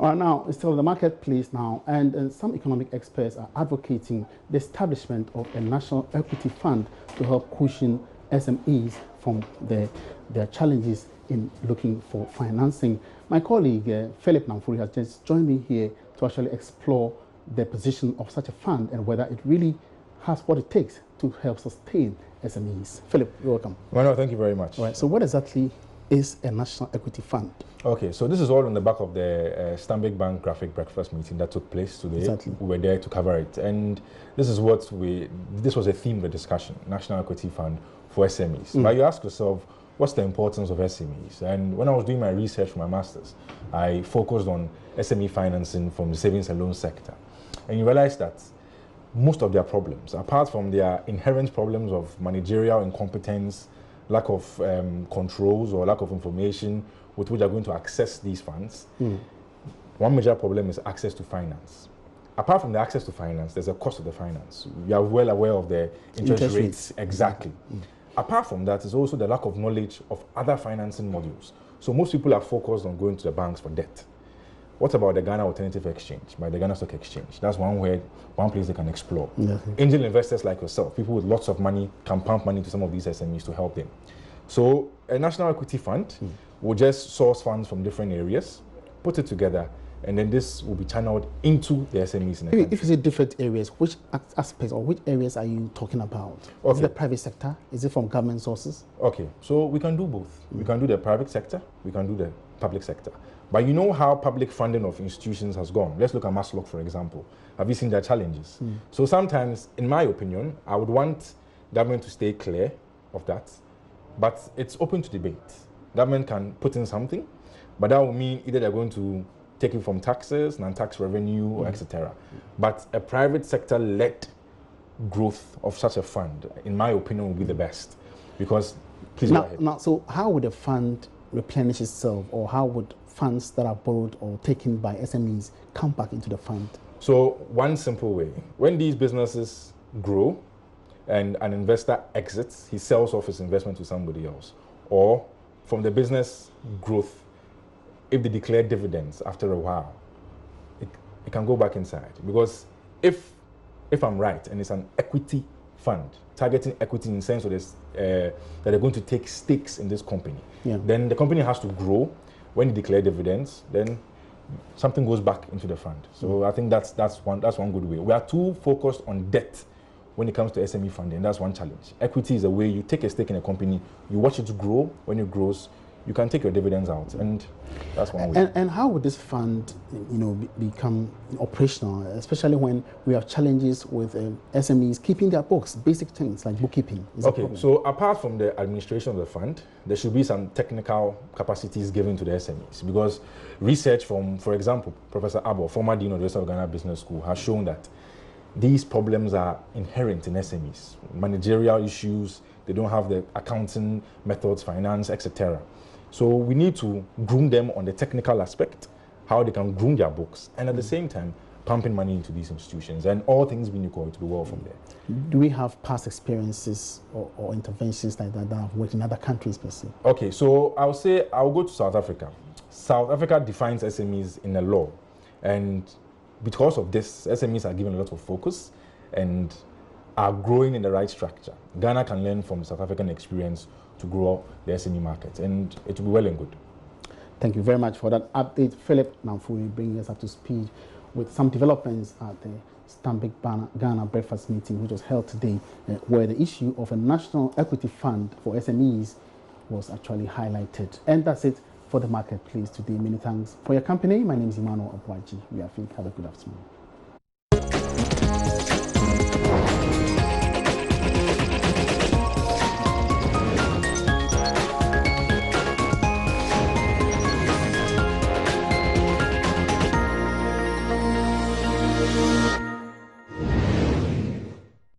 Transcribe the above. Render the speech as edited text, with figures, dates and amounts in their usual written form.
All right, now it's still the marketplace now, and some economic experts are advocating the establishment of a national equity fund to help cushion SMEs from their challenges in looking for financing. My colleague Philip Namfuri has just joined me here to actually explore the position of such a fund and whether it really has what it takes to help sustain SMEs. Philip, you're welcome. Well, no, thank you very much. All right, so what exactly is a national equity fund? Okay, so this is all on the back of the Stanbic Bank graphic breakfast meeting that took place today. Exactly. We were there to cover it, and this was a theme of the discussion: national equity fund for SMEs. But you ask yourself, what's the importance of SMEs? And when I was doing my research for my master's, I focused on SME financing from the savings and loan sector, and you realize that most of their problems, apart from their inherent problems of managerial incompetence, lack of controls or lack of information with which they're going to access these funds, one major problem is access to finance. Apart from the access to finance, there's a cost of the finance. We are well aware of the interest rates. Exactly. Apart from that, is also the lack of knowledge of other financing modules. So most people are focused on going to the banks for debt. What about the Ghana Alternative Exchange, by the Ghana Stock Exchange? That's one place they can explore. Angel investors like yourself, people with lots of money, can pump money to some of these SMEs to help them. So a national equity fund will just source funds from different areas, put it together, and then this will be channeled into the SMEs in the country. If you say different areas, which aspects or which areas are you talking about? Okay. Is it the private sector? Is it from government sources? Okay, so we can do both. We can do the private sector, we can do the public sector. But you know how public funding of institutions has gone. Let's look at Maslow, for example. Have you seen their challenges? So sometimes, in my opinion, I would want government to stay clear of that, but it's open to debate. Government can put in something, but that will mean either they're going to take it from taxes, non-tax revenue, etc. But a private sector-led growth of such a fund, in my opinion, will be the best. Because, please go ahead. Now, so how would a fund replenish itself, or how would funds that are borrowed or taken by SMEs come back into the fund? So one simple way: when these businesses grow and an investor exits, he sells off his investment to somebody else, or from the business growth, if they declare dividends after a while, it can go back inside. Because if I'm right, and it's an equity fund targeting equity in the sense of this, that they're going to take stakes in this company, then the company has to grow. When you declare dividends, then something goes back into the fund. So I think that's one good way. We are too focused on debt when it comes to SME funding. That's one challenge. Equity is a way you take a stake in a company, you watch it grow. When it grows, you can take your dividends out, and that's one way. And how would this fund, become operational, especially when we have challenges with SMEs keeping their books, basic things like bookkeeping? Okay, so apart from the administration of the fund, there should be some technical capacities given to the SMEs, because research from, for example, Professor Abo, former Dean of the University of Ghana Business School, has shown that these problems are inherent in SMEs. Managerial issues, they don't have the accounting methods, finance, etc. So we need to groom them on the technical aspect, how they can groom their books, and at the same time, pumping money into these institutions, and all things being equal, to be well from there. Do we have past experiences or interventions like that have worked in other countries per se? Okay, so I'll go to South Africa. South Africa defines SMEs in the law, and because of this, SMEs are given a lot of focus and are growing in the right structure. Ghana can learn from the South African experience to grow the SME market, and it will be well and good. Thank you very much for that update, Philip Namfuri, bringing us up to speed with some developments at the Stanbic Ghana breakfast meeting, which was held today, where the issue of a national equity fund for SMEs was actually highlighted. And that's it for the marketplace today. Many thanks for your company. My name is Emmanuel Abwaji. We are free. Have a good afternoon.